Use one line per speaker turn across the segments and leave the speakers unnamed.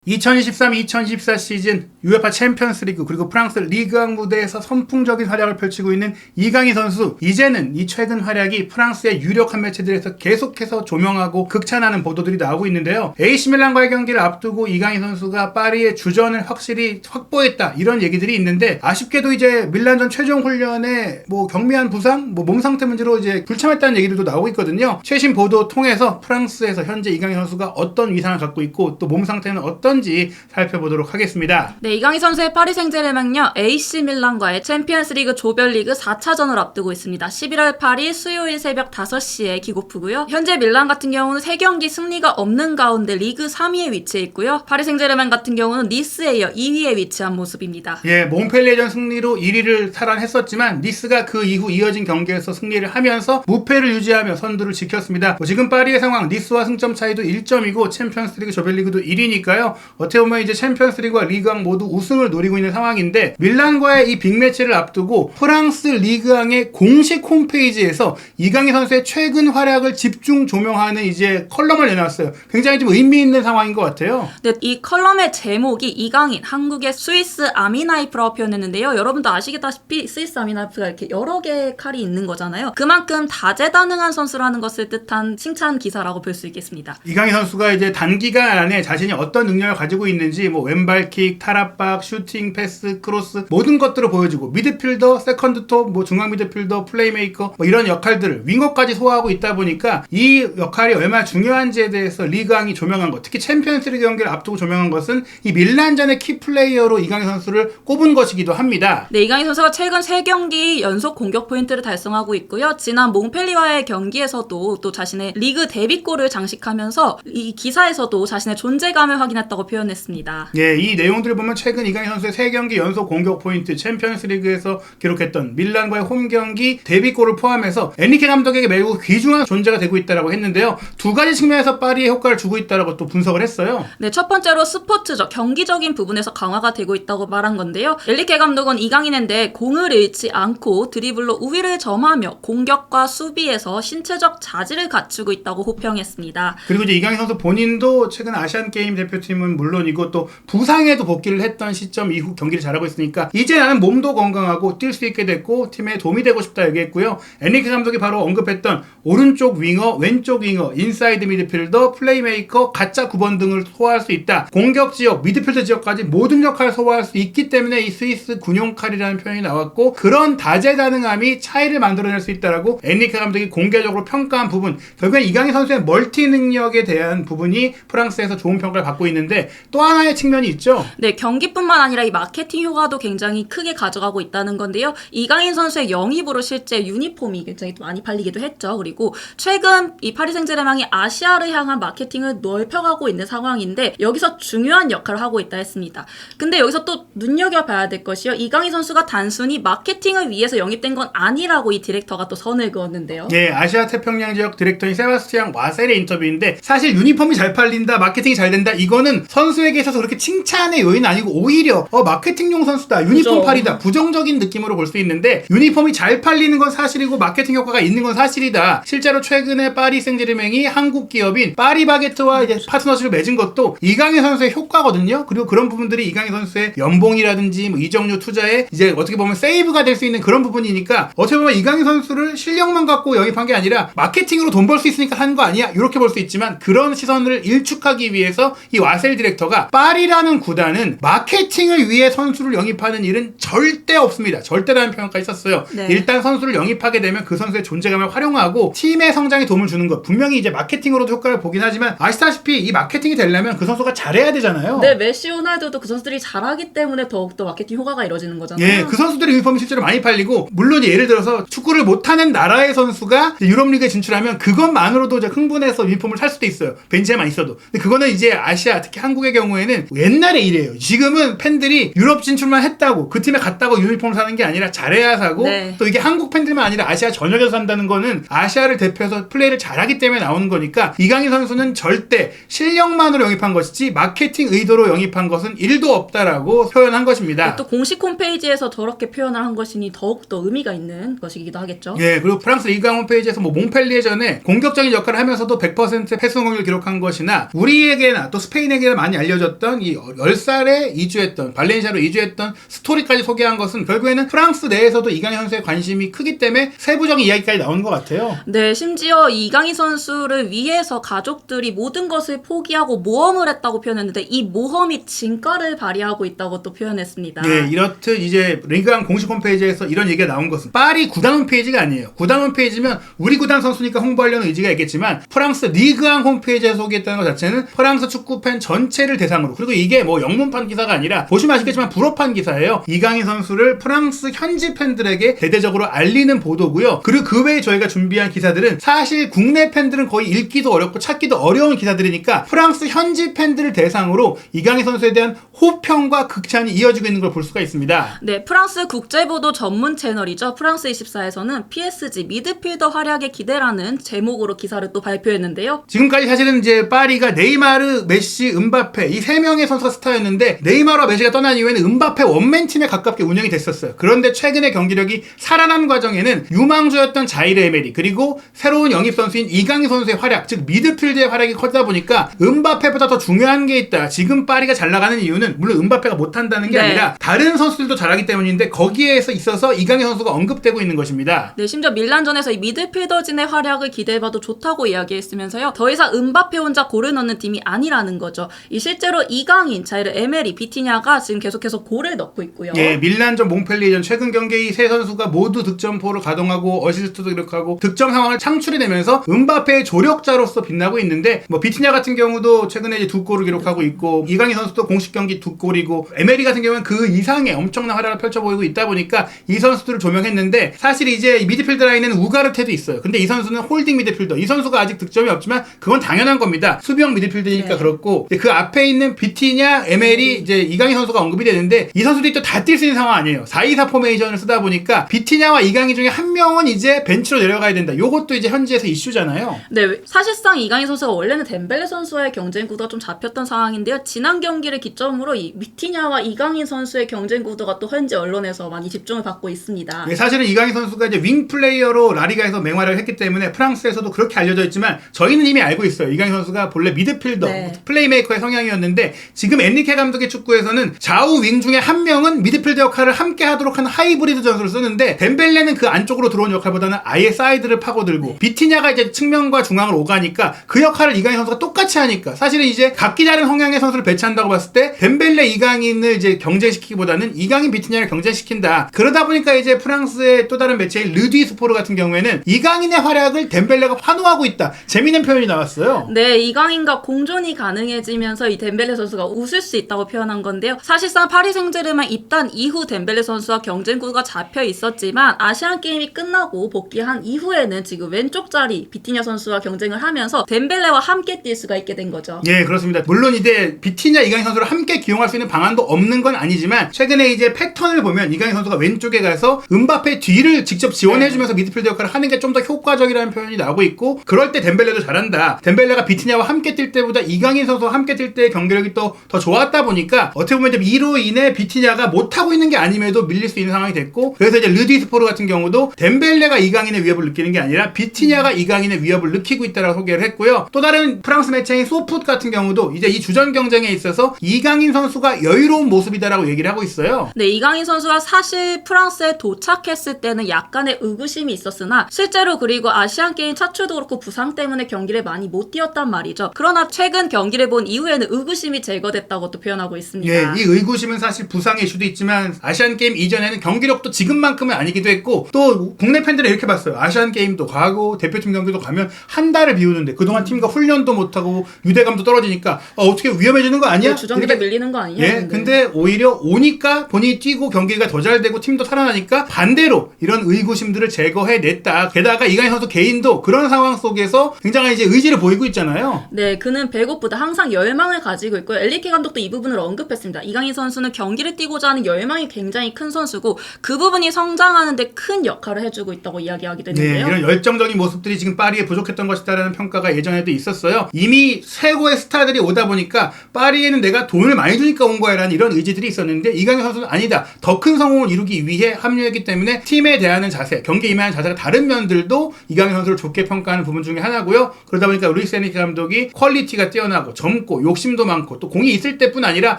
2023-2024 시즌 UEFA 챔피언스 리그 그리고 프랑스 리그왕 무대에서 선풍적인 활약을 펼치고 있는 이강인 선수, 이제는 이 최근 활약이 프랑스의 유력한 매체들에서 계속해서 조명하고 극찬하는 보도들이 나오고 있는데요. AC 밀란과의 경기를 앞두고 이강인 선수가 파리의 주전을 확실히 확보했다, 이런 얘기들이 있는데, 아쉽게도 이제 밀란전 최종 훈련에 경미한 부상, 몸 상태 문제로 이제 불참했다는 얘기들도 나오고 있거든요. 최신 보도 통해서 프랑스에서 현재 이강인 선수가 어떤 위상을 갖고 있고 또 몸 상태는 어떤지 살펴보도록 하겠습니다.
네, 이강인 선수의 파리 생제르맹은요, AC 밀란과의 챔피언스리그 조별리그 4차전을 앞두고 있습니다. 11월 8일 수요일 새벽 5시에 킥오프고요. 현재 밀란 같은 경우는 3경기 승리가 없는 가운데 리그 3위에 위치해 있고요. 파리 생제르맹 같은 경우는 니스에 이어 2위에 위치한 모습입니다.
예, 몽펠리에전 승리로 1위를 탈환했었지만 니스가 그 이후 이어진 경기에서 승리를 하면서 무패를 유지하며 선두를 지켰습니다. 지금 파리의 상황, 니스와 승점 차이도 1점이고 챔피언스리그 조별리그도 1위니까요. 어떻게 보면 이제 챔피언스리그와 리그왕 모두 우승을 노리고 있는 상황인데, 밀란과의 이 빅매치를 앞두고 프랑스 리그왕의 공식 홈페이지에서 이강인 선수의 최근 활약을 집중 조명하는 이제 컬럼을 내놨어요. 굉장히 좀 의미 있는 상황인 것 같아요.
네, 이 컬럼의 제목이 이강인, 한국의 스위스 아미나이프라고 표현했는데요. 여러분도 아시다시피 스위스 아미나이프가 이렇게 여러 개의 칼이 있는 거잖아요. 그만큼 다재다능한 선수라는 것을 뜻한 칭찬 기사라고 볼 수 있겠습니다.
이강인 선수가 이제 단기간 안에 자신이 어떤 능력을 가지고 있는지 왼발킥, 탈압박, 슈팅, 패스, 크로스 모든 것들을 보여주고, 미드필더, 세컨드 톱, 중앙 미드필더, 플레이메이커 이런 역할들을 윙어까지 소화하고 있다 보니까 이 역할이 얼마나 중요한지에 대해서 리그왕이 조명한 것, 특히 챔피언스리그 경기를 앞두고 조명한 것은 이 밀란전의 키플레이어로 이강인 선수를 꼽은 것이기도 합니다.
네, 이강인 선수가 최근 3경기 연속 공격 포인트를 달성하고 있고요. 지난 몽펠리와의 경기에서도 또 자신의 리그 데뷔골을 장식하면서 이 기사에서도 자신의 존재감을 확인했다고 표현했습니다.
예, 이 내용들을 보면 최근 이강인 선수의 3경기 연속 공격 포인트, 챔피언스리그에서 기록했던 밀란과의 홈경기 데뷔골을 포함해서 엔리케 감독에게 매우 귀중한 존재가 되고 있다고 했는데요. 두 가지 측면에서 파리에 효과를 주고 있다고 또 분석을 했어요.
네, 첫 번째로 스포츠적, 경기적인 부분에서 강화가 되고 있다고 말한 건데요. 엔리케 감독은 이강인인데 공을 잃지 않고 드리블로 우위를 점하며 공격과 수비에서 신체적 자질을 갖추고 있다고 호평했습니다.
그리고 이제 이강인 선수 본인도 최근 아시안게임 대표팀은 물론이고 또 부상에도 복귀를 했던 시점 이후 경기를 잘하고 있으니까 이제 나는 몸도 건강하고 뛸 수 있게 됐고 팀에 도움이 되고 싶다 얘기했고요. 엔리케 감독이 바로 언급했던 오른쪽 윙어, 왼쪽 윙어, 인사이드 미드필더, 플레이메이커, 가짜 9번 등을 소화할 수 있다. 공격 지역, 미드필더 지역까지 모든 역할을 소화할 수 있기 때문에 이 스위스 군용칼이라는 표현이 나왔고, 그런 다재다능함이 차이를 만들어낼 수 있다라고 엔리케 감독이 공개적으로 평가한 부분, 결국엔 이강인 선수의 멀티 능력에 대한 부분이 프랑스에서 좋은 평가를 받고 있는데, 또 하나의 측면이 있죠.
네, 경기뿐만 아니라 이 마케팅 효과도 굉장히 크게 가져가고 있다는 건데요. 이강인 선수의 영입으로 실제 유니폼이 굉장히 많이 팔리기도 했죠. 그리고 최근 이 파리 생제르맹이 아시아를 향한 마케팅을 넓혀가고 있는 상황인데, 여기서 중요한 역할을 하고 있다 했습니다. 근데 여기서 또 눈여겨봐야 될 것이요, 이강인 선수가 단순히 마케팅을 위해서 영입된 건 아니라고 이 디렉터가 또 선을 그었는데요.
예, 아시아 태평양 지역 디렉터인 세바스티앙 와셀의 인터뷰인데, 사실 유니폼이 잘 팔린다, 마케팅이 잘 된다, 이거는 선수에게 있어서 그렇게 칭찬의 요인은 아니고 오히려 마케팅용 선수다, 유니폼
그죠.
팔이다, 부정적인 느낌으로 볼 수 있는데, 유니폼이 잘 팔리는 건 사실이고 마케팅 효과가 있는 건 사실이다. 실제로 최근에 파리 생제르맹이 한국 기업인 파리바게트와 이제 파트너십을 맺은 것도 이강인 선수의 효과거든요. 그리고 그런 부분들이 이강인 선수의 연봉이라든지 이적료 투자에 이제 어떻게 보면 세이브가 될 수 있는 그런 부분이니까, 어떻게 보면 이강인 선수를 실력만 갖고 영입한 게 아니라 마케팅으로 돈 벌 수 있으니까 하는 거 아니야, 이렇게 볼 수 있지만, 그런 시선을 일축하기 위해서 이 와셀 디렉터가 파리라는 구단은 마케팅을 위해 선수를 영입하는 일은 절대 없습니다, 절대라는 표현까지 있었어요.
네.
일단 선수를 영입하게 되면 그 선수의 존재감을 활용하고 팀의 성장에 도움을 주는 것, 분명히 이제 마케팅으로도 효과를 보긴 하지만, 아시다시피 이 마케팅이 되려면 그 선수가 잘해야 되잖아요.
네, 메시, 호날두도 그 선수들이 잘하기 때문에 더욱더 마케팅 효과가 이루어지는 거잖아요.
예, 그 선수들의 유니폼이 실제로 많이 팔리고, 물론 예를 들어서 축구를 못하는 나라의 선수가 유럽리그에 진출하면 그것만으로도 이제 흥분해서 유니폼을 살 수도 있어요, 벤치에만 있어도. 근데 그거는 이제 아시아, 특히 한국의 경우에는 옛날의 일이에요. 지금은 팬들이 유럽 진출만 했다고 그 팀에 갔다고 유니폼을 사는 게 아니라 잘해야 사고,
네.
또 이게 한국 팬들만 아니라 아시아 전역에서 산다는 거는 아시아를 대표해서 플레이를 잘하기 때문에 나오는 거니까, 이강인 선수는 절대 실력만으로 영입한 것이지 마케팅 의도로 영입한 것은 1도 없다라고 표현한 것입니다.
또 공식 홈페이지에서 저렇게 표현을 한 것이니 더욱더 의미가 있는 것이기도 하겠죠.
예, 그리고 프랑스 리그왕 홈페이지에서 몽펠리에전에 공격적인 역할을 하면서도 100% 패스 성공률을 기록한 것이나, 우리에게나 또 스페인에게나 옛날에 많이 알려졌던 이 10살에 이주했던 발렌시아로 이주했던 스토리까지 소개한 것은 결국에는 프랑스 내에서도 이강인 선수의 관심이 크기 때문에 세부적인 이야기까지 나오는 것 같아요.
네, 심지어 이강인 선수를 위해서 가족들이 모든 것을 포기하고 모험을 했다고 표현했는데 이 모험이 진가를 발휘하고 있다고 또 표현했습니다.
네, 이렇듯 이제 리그왕 공식 홈페이지에서 이런 얘기가 나온 것은 파리 구단 홈페이지가 아니에요. 구단 홈페이지면 우리 구단 선수니까 홍보하려는 의지가 있겠지만 프랑스 리그왕 홈페이지에서 소개했다는 것 자체는 프랑스 축구팬 전체를 대상으로, 그리고 이게 뭐 영문판 기사가 아니라 보시면 아시겠지만 불어판 기사예요. 이강인 선수를 프랑스 현지 팬들에게 대대적으로 알리는 보도고요. 그리고 그 외에 저희가 준비한 기사들은 사실 국내 팬들은 거의 읽기도 어렵고 찾기도 어려운 기사들이니까 프랑스 현지 팬들을 대상으로 이강인 선수에 대한 호평과 극찬이 이어지고 있는 걸 볼 수가 있습니다.
네, 프랑스 국제보도 전문 채널이죠. 프랑스 24에서는 PSG 미드필더 활약에 기대라는 제목으로 기사를 또 발표했는데요.
지금까지 사실은 이제 파리가 네이마르, 메시, 음바페 이 세 명의 선수가 스타였는데 네이마르와 메시가 떠난 이후에는 음바페 원맨팀에 가깝게 운영이 됐었어요. 그런데 최근에 경기력이 살아난 과정에는 유망주였던 자이르 에메리 그리고 새로운 영입 선수인 이강인 선수의 활약, 즉 미드필드의 활약이 커지다 보니까 음바페보다 더 중요한 게 있다. 지금 파리가 잘 나가는 이유는 물론 음바페가 못한다는 게 아니라 다른 선수들도 잘하기 때문인데 거기에서 있어서 이강인 선수가 언급되고 있는 것입니다.
네, 심지어 밀란전에서 이 미드필더진의 활약을 기대해봐도 좋다고 이야기했으면서요. 더 이상 음바페 혼자 골을 넣는 팀이 아니라는 거죠. 이 실제로 이강인, 자이르 에메리, 비티냐가 지금 계속해서 골을 넣고 있고요.
예, 밀란전, 몽펠리에전 최근 경기에 이 세 선수가 모두 득점포를 가동하고 어시스트도 기록하고 득점 상황을 창출해내면서 음바페의 조력자로서 빛나고 있는데 뭐 비티냐 같은 경우도 최근에 이제 2골을 기록하고 있고 이강인 선수도 공식 경기 2골이고 에메리 같은 경우는 그 이상의 엄청난 활약을 펼쳐 보이고 있다 보니까 이 선수들을 조명했는데 사실 이제 미드필드 라인에는 우가르테도 있어요. 근데 이 선수는 홀딩 미드필더. 이 선수가 아직 득점이 없지만 그건 당연한 겁니다. 수비형 미드필드니까 그렇고 그 앞에 있는 비티냐, 에메리, 이제 이강인 선수가 언급이 되는데 이 선수들이 또 다 뛸 수 있는 상황 아니에요. 4-2-4 포메이션을 쓰다 보니까 비티냐와 이강인 중에 한 명은 이제 벤치로 내려가야 된다. 요것도 이제 현지에서 이슈잖아요.
네, 사실상 이강인 선수가 원래는 덴벨레 선수와의 경쟁 구도가 좀 잡혔던 상황인데요. 지난 경기를 기점으로 이 비티냐와 이강인 선수의 경쟁 구도가 또 현지 언론에서 많이 집중을 받고 있습니다.
네, 사실은 이강인 선수가 이제 윙 플레이어로 라리가에서 맹활약을 했기 때문에 프랑스에서도 그렇게 알려져 있지만 저희는 이미 알고 있어요. 이강인 선수가 본래 미드필더, 플레이메이커의 성향이었는데 지금 엔리케 감독의 축구에서는 좌우 윙 중에 한 명은 미드필더 역할을 함께 하도록 하는 하이브리드 전술을 쓰는데 덴벨레는 그 안쪽으로 들어온 역할보다는 아예 사이드를 파고들고 비티냐가 이제 측면과 중앙을 오가니까 그 역할을 이강인 선수가 똑같이 하니까 사실은 이제 각기 다른 성향의 선수를 배치한다고 봤을 때 덴벨레 이강인을 이제 경쟁시키기보다는 이강인 비티냐를 경쟁시킨다. 그러다 보니까 이제 프랑스의 또 다른 매체인 르디 스포르 같은 경우에는 이강인의 활약을 덴벨레가 환호하고 있다. 재미있는 표현이 나왔어요.
네, 이강인과 공존이 가능해지면서 이 덴벨레 선수가 웃을 수 있다고 표현한 건데요. 사실상 파리 생제르맹 입단 이후 덴벨레 선수와 경쟁 구도가 잡혀 있었지만 아시안 게임이 끝나고 복귀한 이후에는 지금 왼쪽 자리 비티냐 선수와 경쟁을 하면서 덴벨레와 함께 뛸 수가 있게 된 거죠.
예, 그렇습니다. 물론 이제 비티냐, 이강인 선수를 함께 기용할 수 있는 방안도 없는 건 아니지만 최근에 이제 패턴을 보면 이강인 선수가 왼쪽에 가서 음바페 뒤를 직접 지원해주면서 미드필더 역할을 하는 게 좀 더 효과적이라는 표현이 나오고 있고 그럴 때 덴벨레도 잘한다. 덴벨레가 비티냐와 함께 뛸 때보다 이강인 선수와 함께 뛸 때의 경기력이 또 더 좋았다 보니까 어떻게 보면 이제 이로 인해 비티냐가 못하고 있는 게 아님에도 밀릴 수 있는 상황이 됐고 그래서 이제 르디 스포르 같은 경우도 덴벨레가 이강인의 위협을 느끼는 게 아니라 비티냐가 이강인의 위협을 느끼고 있다라고 소개를 했고요. 또 다른 프랑스 매체인 소풋 같은 경우도 이제 이 주전 경쟁에 있어서 이강인 선수가 여유로운 모습이다라고 얘기를 하고 있어요.
네, 이강인 선수가 사실 프랑스에 도착했을 때는 약간의 의구심이 있었으나 실제로 그리고 아시안게임 차출도 그렇고 부상 때문에 경기를 많이 못 뛰었단 말이죠. 그러나 최근 경기를 본 이후에는 의구심이 제거됐다고 또 표현하고 있습니다.
예, 이 의구심은 사실 부상의 이슈도 있지만 아시안게임 이전에는 경기력도 지금만큼은 아니기도 했고 또 국내 팬들은 이렇게 봤어요. 아시안게임도 가고 대표팀 경기도 가면 한 달을 비우는데 그동안 팀과 훈련도 못하고 유대감도 떨어지니까 어떻게 위험해지는 거 아니야?
주전기에 밀리는 거 아니냐?
예, 근데 오히려 오니까 본인이 뛰고 경기가 더 잘 되고 팀도 살아나니까 반대로 이런 의구심들을 제거해냈다. 게다가 이강인 선수 개인도 그런 상황 속에서 굉장히 이제 의지를 보이고 있잖아요.
네, 그는 배고프다 항상 열망을 가지고 있고요. 엔리케 감독도 이 부분을 언급했습니다. 이강인 선수는 경기를 뛰고자 하는 열망이 굉장히 큰 선수고 그 부분이 성장하는 데 큰 역할을 해주고 있다고 이야기하기도 했는데요.
네, 이런 열정적인 모습들이 지금 파리에 부족했던 것이다라는 평가가 예전에도 있었어요. 이미 최고의 스타들이 오다 보니까 파리에는 내가 돈을 많이 주니까 온 거야 라는 이런 의지들이 있었는데 이강인 선수는 아니다. 더 큰 성공을 이루기 위해 합류했기 때문에 팀에 대하는 자세, 경기에 임하는 자세가 다른 면들도 이강인 선수를 좋게 평가하는 부분 중에 하나고요. 그러다 보니까 루이스 엔리케 감독이 퀄리티가 뛰어나고 젊고 욕심도 많고 또 공이 있을 때뿐 아니라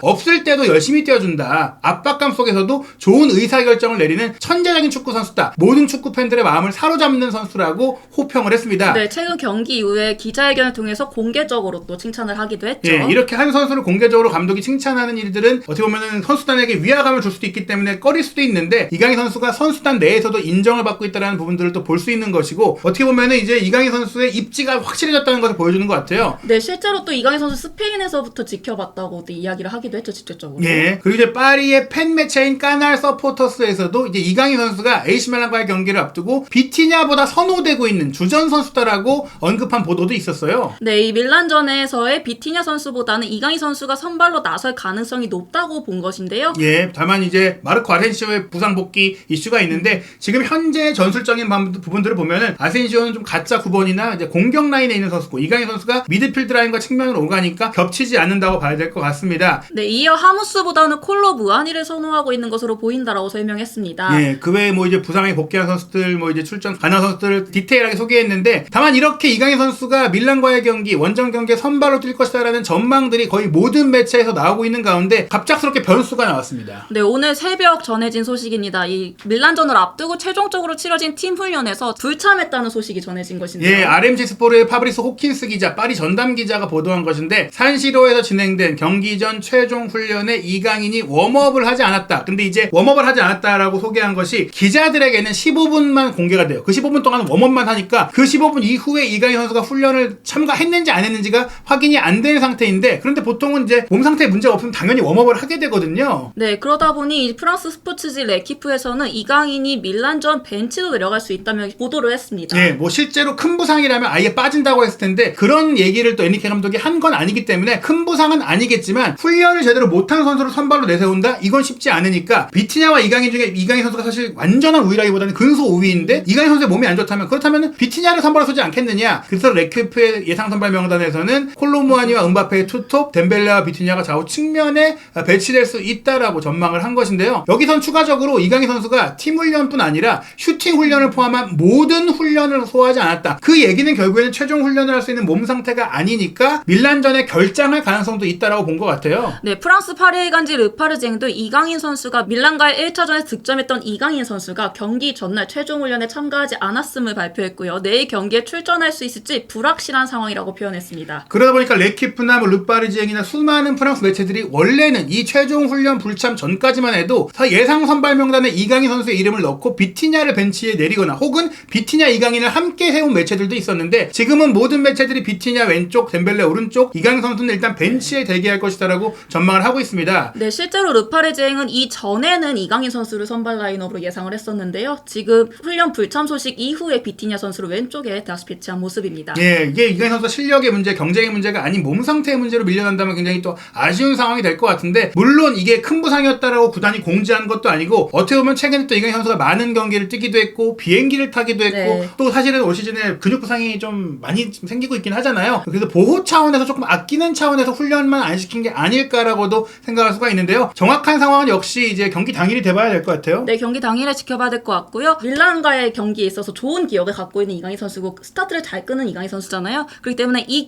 없을 때도 열심히 뛰어준다. 압박감 속에서도 좋은 의사결정을 내리는 천재적인 축구 선수다. 모든 축구 팬들의 마음을 사로잡는 선수라고 호평을 했습니다.
네, 최근 경기 이후에 기자회견을 통해서 공개적으로 또 칭찬을 하기도 했죠.
예, 이렇게 한 선수를 공개적으로 감독이 칭찬하는 일들은 어떻게 보면은 선수단에게 위화감을 줄 수도 있기 때문에 꺼릴 수도 있는데 이강인 선수가 선수단 내에서도 인정을 받고 있다는 부분들을 또 볼 수 있는 것이고 어떻게 보면은 이제 이강인 선수의 입지가 확실해졌다는 것을 보여주는 것 같아요.
네, 실제로 또 이강인 선수 스페인에서부터 지켜봤다고 또 이야기를 하기도 했죠, 직접적으로.
예. 그리고 이제 파리의 팬 매체인 까날 서포터스에서도 이제 이강인 선수가 AC 밀란과의 경기를 앞두고 비티냐보다 선호되고 있는 주전 선수다라고 언급한 보도도 있었어요.
네, 이 밀란전에서의 비티냐 선수보다는 이강인 선수가 선발로 나설 가능성이 높다고 본 것인데요.
예, 다만 이제 마르코 아센시오의 부상 복귀 이슈가 있는데 지금 현재 전술적인 부분들을 보면은 아센시오는 좀 가짜 9번이나 이제 공격 라인에 있는 선수고 이강인 선수가 미드필드 라인과 측면으로 오가니까 겹치지 않는다고 봐야 될 것 같습니다.
네, 이어 하무스보다는 콜로 무아니를 선호하고 있는 것으로 보인다라고 설명했습니다.
예, 그 외에 뭐 이제 부상에 복귀한 선수들, 뭐 이제 출전 가능한 선수들을 디테일하게 소개했는데 다만 이렇게 이강인 선수가 밀란과의 경기, 원정 경기에 선발로 뛸 것이다라는 전망들이 거의 모든 매체에서 나오고 있는 가운데 갑작스럽게 변수가 나왔습니다.
네, 오늘 새벽 전해진 소식입니다. 이 밀란전을 앞두고 최종적으로 치러진 팀 훈련에서 불참했다는 소식이 전해진 것인데요.
예, RMC 스포르의 파브리스 호킨스 기자, 파리 전담 기자가 보도한 것인데 산시로에서 진행된 경기 전 최종 훈련에 이강인이 웜업을 하지 않았다. 근데 이제 웜업을 하지 않았다라고 소개한 것이 기자들에게는 15분만 공개가 돼요. 그 15분 동안 웜업만 하니까 그 15분 이후에 이강인 선수가 훈련을 참가했는지 안 했는지가 확인이 안 된 상태인데 그런데 보통은 이제 몸 상태에 문제가 없으면 당연히 웜업을 하게 되거든요.
네, 그러다 보니 프랑스 스포츠지 레키프에서는 이강인이 밀란전 벤치로 내려갈 수 있다며 보도를 했습니다.
예, 뭐 실제로 큰 부상이라면 아예 빠진다고 했을 텐데 그런 얘기를 또 에니케 감독이 한 건 아니기 때문에 큰 부상은 아니겠지만 훈련을 제대로 못한 선수를 선발로 내세운다? 이건 쉽지 않으니까 비티냐와 이강인 중에 이강인 선수가 사실 완전한 우위라기보다는 근소 우위인데 이강인 선수의 몸이 안 좋다면 그렇다면 비티냐를 선발로 서지 않겠느냐? 그래서 레키프의 예상 선발 명단에서는 콜로무아니와 은바페의 투톱, 덴벨레와 비티냐가 좌우 측면에 배치될 수 있다라고 전망을 한 것인데요. 여기선 추가적으로 이강인 선수가 팀 훈련뿐 아니라 슈팅 훈련을 포함한 모든 훈련을 소화하지 않았다. 그 얘기는 결국에는 최종 훈련을 할 수 있는 몸 상태가 아니니까 밀란전에 결장할 가능성도 있다라고 본 것 같아요.
네, 프랑스 파리의 간지 르파르쟁도 이강인 선수가 밀란과의 1차전에 득점했던 이강인 선수가 경기 전날 최종 훈련에 참가하지 않았음을 발표했고요. 내일 경기에 출전할 수 있을지 불확실한 상황이라고 표현했습니다.
그러다 보니까 레키프나 뭐 르파르지앵이나 수많은 프랑스 매체들이 원래는 이 최종 훈련 불참 전까지만 해도 예상 선발 명단에 이강인 선수의 이름을 넣고 비티냐를 벤치에 내리거나 혹은 비티냐 이강인을 함께 세운 매체들도 있었는데 지금은 모든 매체들이 비티냐 왼쪽, 덴벨레 오른쪽, 이강인 선수는 일단 벤치에 대기할 것이다라고 전망을 하고 있습니다.
네, 실제로 르파르쟁은 이전에는 이강인 선수를 선발 라인업으로 예상을 했었는데요. 지금 훈련 불참 소식 이후에 비티냐 선수를 왼쪽에 다시 배치한 모습입니다.
예, 이게 이강인 선수가 실력의 문제, 경쟁의 문제가 아닌 몸 상태의 문제로 밀려난다면 굉장히 또 아쉬운 상황이 될 것 같은데 물론 이게 큰 부상이었다라고 구단이 공지한 것도 아니고 어떻게 보면 최근에 또 이강인 선수가 많은 경기를 뛰기도 했고 비행기를 타기도 했고
네.
또 사실은 올 시즌에 근육 부상이 좀 많이 생기고 있긴 하잖아요. 그래서 보호 차원에서 조금 아끼는 차원에서 훈련만 안 시킨 게 아닐까라고도 생각할 수가 있는데요. 정확한 상황은 역시 이제 경기 당일이 돼봐야 될 것 같아요.
네, 경기 당일에 지켜봐야 될 것 같고요. 밀란과의 경기에 있어서 좋은 기억을 갖고 있는 이강인 선수고 스타트를 잘 끄는 이강인 선수잖아요. 그렇기 때문에 이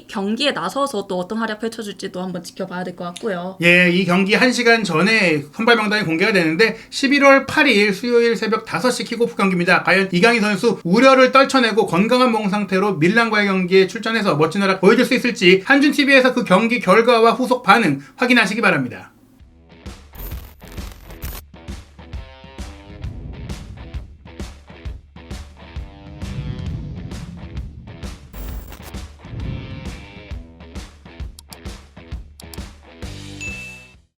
경기에 나서서 또 어떤 활약 펼쳐줄지도 한번 지켜봐야 될 것 같고요.
예, 이 경기 1시간 전에 선발 명단이 공개가 되는데 11월 8일 수요일 새벽 5시 킥오프 경기입니다. 과연 이강인 선수 우려를 떨쳐내고 건강한 몸 상태로 밀란과의 경기에 출전해서 멋진 활약 보여줄 수 있을지 한준TV에서 그 경기 결과와 후속 반응 확인하시기 바랍니다.